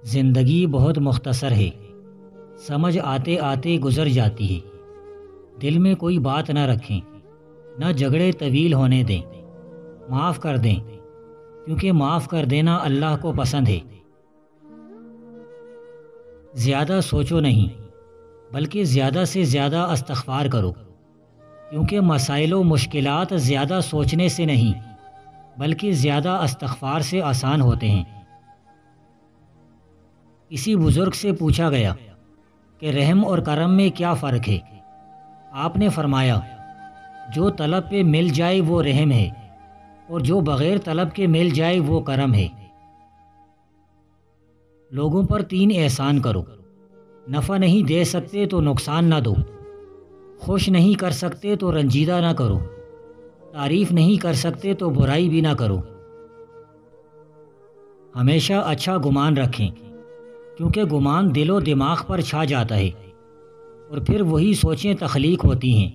زندگی بہت مختصر ہے، سمجھ آتے آتے گزر جاتی ہے۔ دل میں کوئی بات نہ رکھیں، نہ جھگڑے طویل ہونے دیں، معاف کر دیں، کیونکہ معاف کر دینا اللہ کو پسند ہے۔ زیادہ سوچو نہیں، بلکہ زیادہ سے زیادہ استغفار کرو، کیونکہ مسائل و مشکلات زیادہ سوچنے سے نہیں بلکہ زیادہ استغفار سے آسان ہوتے ہیں۔ کسی بزرگ سے پوچھا گیا کہ رحم اور کرم میں کیا فرق ہے؟ آپ نے فرمایا، جو طلب پہ مل جائے وہ رحم ہے، اور جو بغیر طلب کے مل جائے وہ کرم ہے۔ لوگوں پر 3 احسان کرو، نفع نہیں دے سکتے تو نقصان نہ دو، خوش نہیں کر سکتے تو رنجیدہ نہ کرو، تعریف نہیں کر سکتے تو برائی بھی نہ کرو۔ ہمیشہ اچھا گمان رکھیں، کیونکہ گمان دل و دماغ پر چھا جاتا ہے، اور پھر وہی سوچیں تخلیق ہوتی ہیں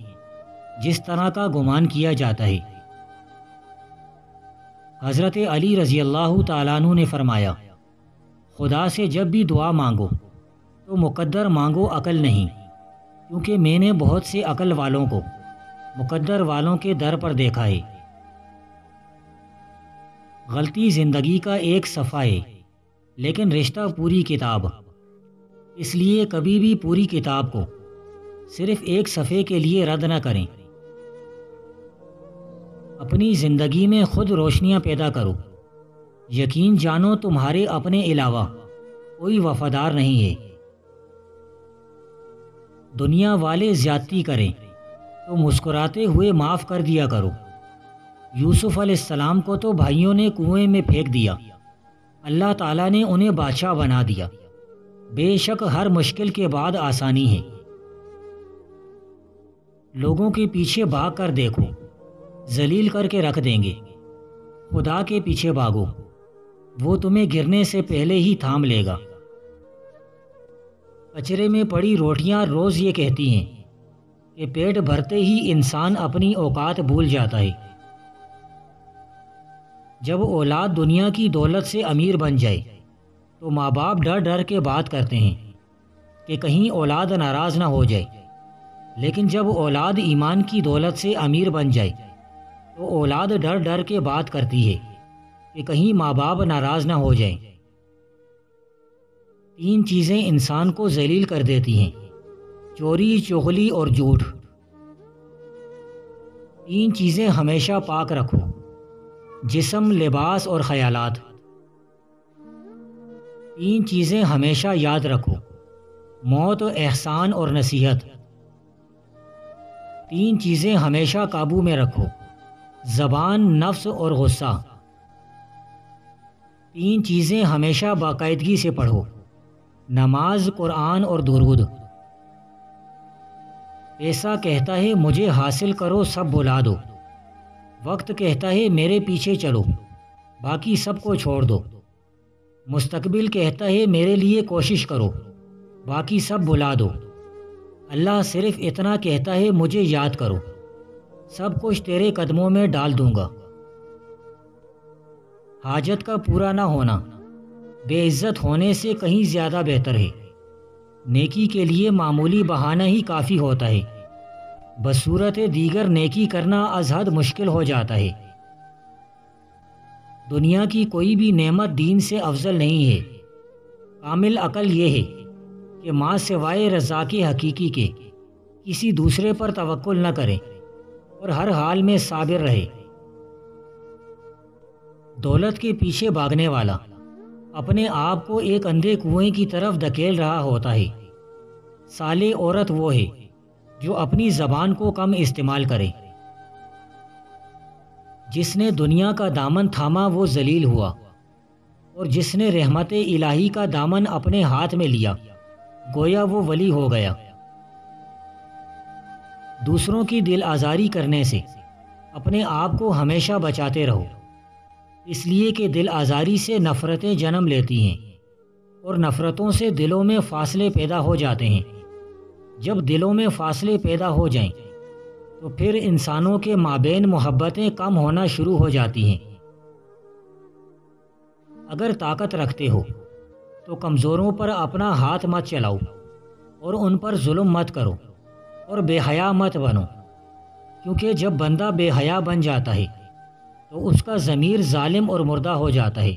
جس طرح کا گمان کیا جاتا ہے۔ حضرت علی رضی اللہ تعالیٰ عنہ نے فرمایا، خدا سے جب بھی دعا مانگو تو مقدر مانگو، عقل نہیں، کیونکہ میں نے بہت سے عقل والوں کو مقدر والوں کے در پر دیکھا ہے۔ غلطی زندگی کا ایک صفحہ ہے، لیکن رشتہ پوری کتاب۔ اس لیے کبھی بھی پوری کتاب کو صرف ایک صفحے کے لیے رد نہ کریں۔ اپنی زندگی میں خود روشنیاں پیدا کرو، یقین جانو تمہارے اپنے علاوہ کوئی وفادار نہیں ہے۔ دنیا والے زیادتی کریں تو مسکراتے ہوئے معاف کر دیا کرو۔ یوسف علیہ السلام کو تو بھائیوں نے کنویں میں پھینک دیا، اللہ تعالیٰ نے انہیں بادشاہ بنا دیا۔ بے شک ہر مشکل کے بعد آسانی ہے۔ لوگوں کے پیچھے بھاگ کر دیکھو، ذلیل کر کے رکھ دیں گے۔ خدا کے پیچھے بھاگو، وہ تمہیں گرنے سے پہلے ہی تھام لے گا۔ کچرے میں پڑی روٹیاں روز یہ کہتی ہیں کہ پیٹ بھرتے ہی انسان اپنی اوقات بھول جاتا ہے۔ جب اولاد دنیا کی دولت سے امیر بن جائے تو ماں باپ ڈر ڈر کے بات کرتے ہیں کہ کہیں اولاد ناراض نہ ہو جائے، لیکن جب اولاد ایمان کی دولت سے امیر بن جائے تو اولاد ڈر ڈر کے بات کرتی ہے کہ کہیں ماں باپ ناراض نہ ہو جائیں۔ 3 چیزیں انسان کو ذلیل کر دیتی ہیں، چوری، چغلی اور جھوٹ۔ 3 چیزیں ہمیشہ پاک رکھو، جسم، لباس اور خیالات۔ 3 چیزیں ہمیشہ یاد رکھو، موت، احسان اور نصیحت۔ 3 چیزیں ہمیشہ قابو میں رکھو، زبان، نفس اور غصہ۔ 3 چیزیں ہمیشہ باقاعدگی سے پڑھو، نماز، قرآن اور درود۔ پیسہ کہتا ہے مجھے حاصل کرو، سب بھلا دو۔ وقت کہتا ہے میرے پیچھے چلو، باقی سب کو چھوڑ دو۔ مستقبل کہتا ہے میرے لیے کوشش کرو، باقی سب بھلا دو۔ اللہ صرف اتنا کہتا ہے مجھے یاد کرو، سب کچھ تیرے قدموں میں ڈال دوں گا۔ حاجت کا پورا نہ ہونا بے عزت ہونے سے کہیں زیادہ بہتر ہے۔ نیکی کے لیے معمولی بہانہ ہی کافی ہوتا ہے، بصورت دیگر نیکی کرنا از حد مشکل ہو جاتا ہے۔ دنیا کی کوئی بھی نعمت دین سے افضل نہیں ہے۔ کامل عقل یہ ہے کہ ماں سوائے رزاق حقیقی کے کسی دوسرے پر توکل نہ کرے اور ہر حال میں صابر رہے۔ دولت کے پیچھے بھاگنے والا اپنے آپ کو ایک اندھے کنویں کی طرف دھکیل رہا ہوتا ہے۔ صالح عورت وہ ہے جو اپنی زبان کو کم استعمال کرے۔ جس نے دنیا کا دامن تھاما وہ ذلیل ہوا، اور جس نے رحمت الہی کا دامن اپنے ہاتھ میں لیا گویا وہ ولی ہو گیا۔ دوسروں کی دل آزاری کرنے سے اپنے آپ کو ہمیشہ بچاتے رہو، اس لیے کہ دل آزاری سے نفرتیں جنم لیتی ہیں، اور نفرتوں سے دلوں میں فاصلے پیدا ہو جاتے ہیں۔ جب دلوں میں فاصلے پیدا ہو جائیں تو پھر انسانوں کے مابین محبتیں کم ہونا شروع ہو جاتی ہیں۔ اگر طاقت رکھتے ہو تو کمزوروں پر اپنا ہاتھ مت چلاؤ اور ان پر ظلم مت کرو اور بے حیا مت بنو، کیونکہ جب بندہ بے حیا بن جاتا ہے تو اس کا ضمیر ظالم اور مردہ ہو جاتا ہے۔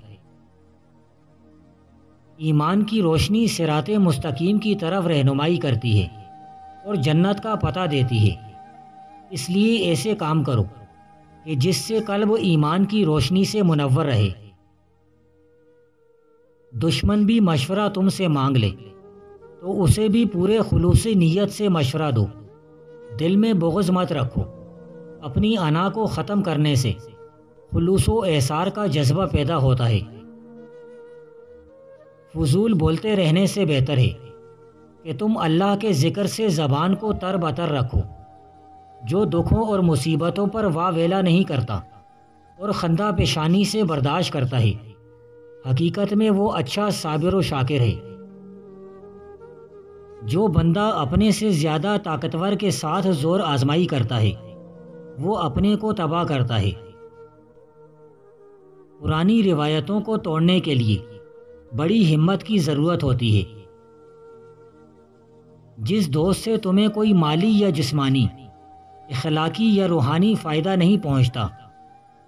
ایمان کی روشنی صراط مستقیم کی طرف رہنمائی کرتی ہے اور جنت کا پتہ دیتی ہے، اس لیے ایسے کام کرو کہ جس سے قلب ایمان کی روشنی سے منور رہے۔ دشمن بھی مشورہ تم سے مانگ لے تو اسے بھی پورے خلوص نیت سے مشورہ دو، دل میں بغض مت رکھو۔ اپنی انا کو ختم کرنے سے خلوص و احسار کا جذبہ پیدا ہوتا ہے۔ فضول بولتے رہنے سے بہتر ہے کہ تم اللہ کے ذکر سے زبان کو تر بتر رکھو، جو دکھوں اور مصیبتوں پر واویلا نہیں کرتا اور خندہ پیشانی سے برداشت کرتا ہے، حقیقت میں وہ اچھا صابر و شاکر ہے۔ جو بندہ اپنے سے زیادہ طاقتور کے ساتھ زور آزمائی کرتا ہے وہ اپنے کو تباہ کرتا ہے۔ پرانی روایتوں کو توڑنے کے لیے بڑی ہمت کی ضرورت ہوتی ہے۔ جس دوست سے تمہیں کوئی مالی یا جسمانی، اخلاقی یا روحانی فائدہ نہیں پہنچتا،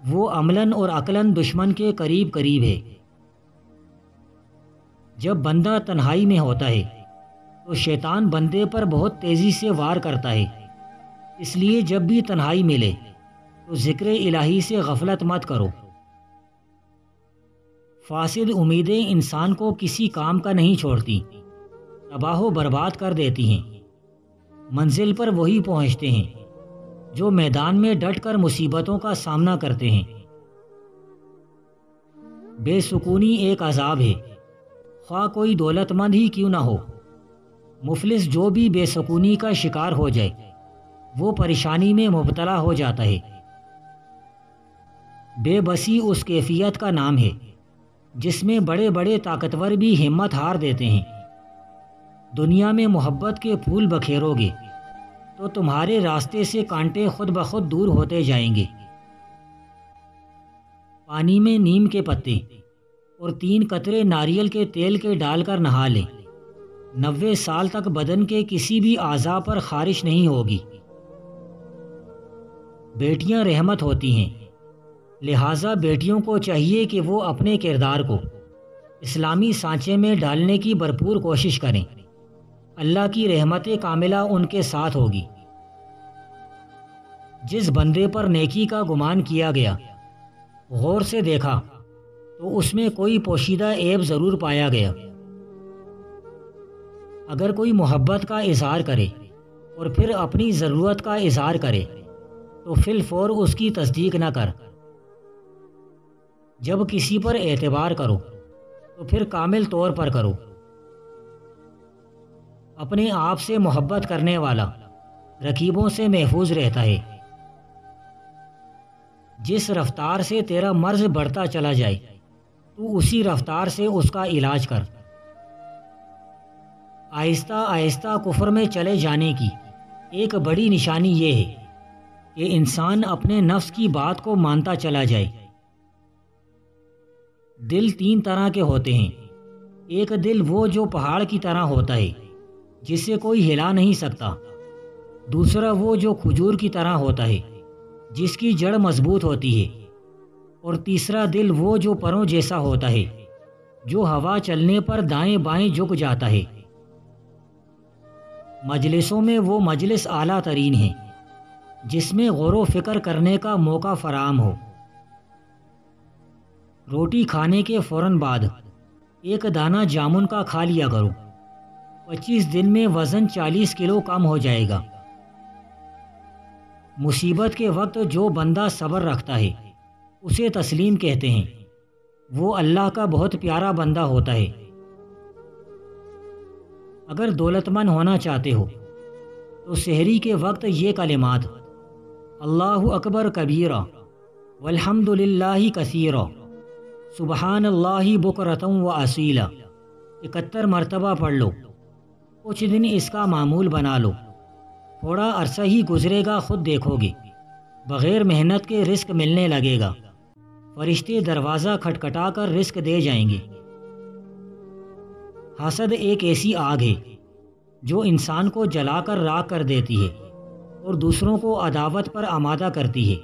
وہ عملاً اور عقلاً دشمن کے قریب قریب ہے۔ جب بندہ تنہائی میں ہوتا ہے تو شیطان بندے پر بہت تیزی سے وار کرتا ہے، اس لیے جب بھی تنہائی ملے تو ذکر الہی سے غفلت مت کرو۔ فاسد امیدیں انسان کو کسی کام کا نہیں چھوڑتی، تباہ و برباد کر دیتی ہیں۔ منزل پر وہی پہنچتے ہیں جو میدان میں ڈٹ کر مصیبتوں کا سامنا کرتے ہیں۔ بے سکونی ایک عذاب ہے، خواہ کوئی دولت مند ہی کیوں نہ ہو۔ مفلس جو بھی بے سکونی کا شکار ہو جائے وہ پریشانی میں مبتلا ہو جاتا ہے۔ بے بسی اس کیفیت کا نام ہے جس میں بڑے بڑے طاقتور بھی ہمت ہار دیتے ہیں۔ دنیا میں محبت کے پھول بکھیرو گے تو تمہارے راستے سے کانٹے خود بخود دور ہوتے جائیں گے۔ پانی میں نیم کے پتے اور 3 قطرے ناریل کے تیل کے ڈال کر نہا لیں، 90 سال تک بدن کے کسی بھی اعضاء پر خارش نہیں ہوگی۔ بیٹیاں رحمت ہوتی ہیں، لہٰذا بیٹیوں کو چاہیے کہ وہ اپنے کردار کو اسلامی سانچے میں ڈالنے کی بھرپور کوشش کریں۔ اللہ کی رحمت کاملہ ان کے ساتھ ہوگی۔ جس بندے پر نیکی کا گمان کیا گیا غور سے دیکھا تو اس میں کوئی پوشیدہ عیب ضرور پایا گیا۔ اگر کوئی محبت کا اظہار کرے اور پھر اپنی ضرورت کا اظہار کرے تو فی الفور اس کی تصدیق نہ کر۔ جب کسی پر اعتبار کرو تو پھر کامل طور پر کرو۔ اپنے آپ سے محبت کرنے والا رقیبوں سے محفوظ رہتا ہے۔ جس رفتار سے تیرا مرض بڑھتا چلا جائے تو اسی رفتار سے اس کا علاج کر۔ آہستہ آہستہ کفر میں چلے جانے کی ایک بڑی نشانی یہ ہے کہ انسان اپنے نفس کی بات کو مانتا چلا جائے۔ دل 3 طرح کے ہوتے ہیں۔ ایک دل وہ جو پہاڑ کی طرح ہوتا ہے جسے کوئی ہلا نہیں سکتا، دوسرا وہ جو کھجور کی طرح ہوتا ہے جس کی جڑ مضبوط ہوتی ہے، اور تیسرا دل وہ جو پروں جیسا ہوتا ہے جو ہوا چلنے پر دائیں بائیں جھک جاتا ہے۔ مجلسوں میں وہ مجلس اعلیٰ ترین ہے جس میں غور و فکر کرنے کا موقع فراہم ہو۔ روٹی کھانے کے فوراً بعد ایک دانہ جامن کا کھا لیا کرو، 25 دن میں وزن 40 کلو کم ہو جائے گا۔ مصیبت کے وقت جو بندہ صبر رکھتا ہے اسے تسلیم کہتے ہیں، وہ اللہ کا بہت پیارا بندہ ہوتا ہے۔ اگر دولت مند ہونا چاہتے ہو تو سحری کے وقت یہ کلمات اللہ اکبر کبیرہ والحمد للہ کثیرہ سبحان اللہ بکرۃ و اصیلا 71 مرتبہ پڑھ لو۔ کچھ دن اس کا معمول بنا لو، تھوڑا عرصہ ہی گزرے گا خود دیکھو گے بغیر محنت کے رزق ملنے لگے گا۔ فرشتے دروازہ کھٹکھٹا کر رزق دے جائیں گے۔ حسد ایک ایسی آگ ہے جو انسان کو جلا کر راکھ کر دیتی ہے اور دوسروں کو عداوت پر آمادہ کرتی ہے۔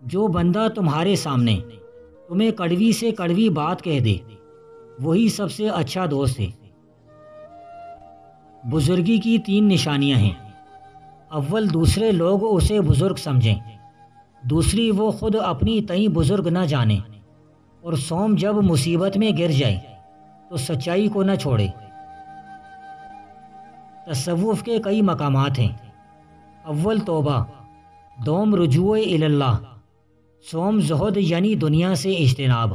جو بندہ تمہارے سامنے تمہیں کڑوی سے کڑوی بات کہہ دے وہی سب سے اچھا دوست ہے۔ بزرگی کی 3 نشانیاں ہیں۔ اول، دوسرے لوگ اسے بزرگ سمجھیں۔ دوسری، وہ خود اپنی تئیں بزرگ نہ جانے۔ اور سوم، جب مصیبت میں گر جائے تو سچائی کو نہ چھوڑے۔ تصوف کے کئی مقامات ہیں۔ اول، توبہ۔ دوم، رجوع اللہ۔ سوم، زہد یعنی دنیا سے اجتناب۔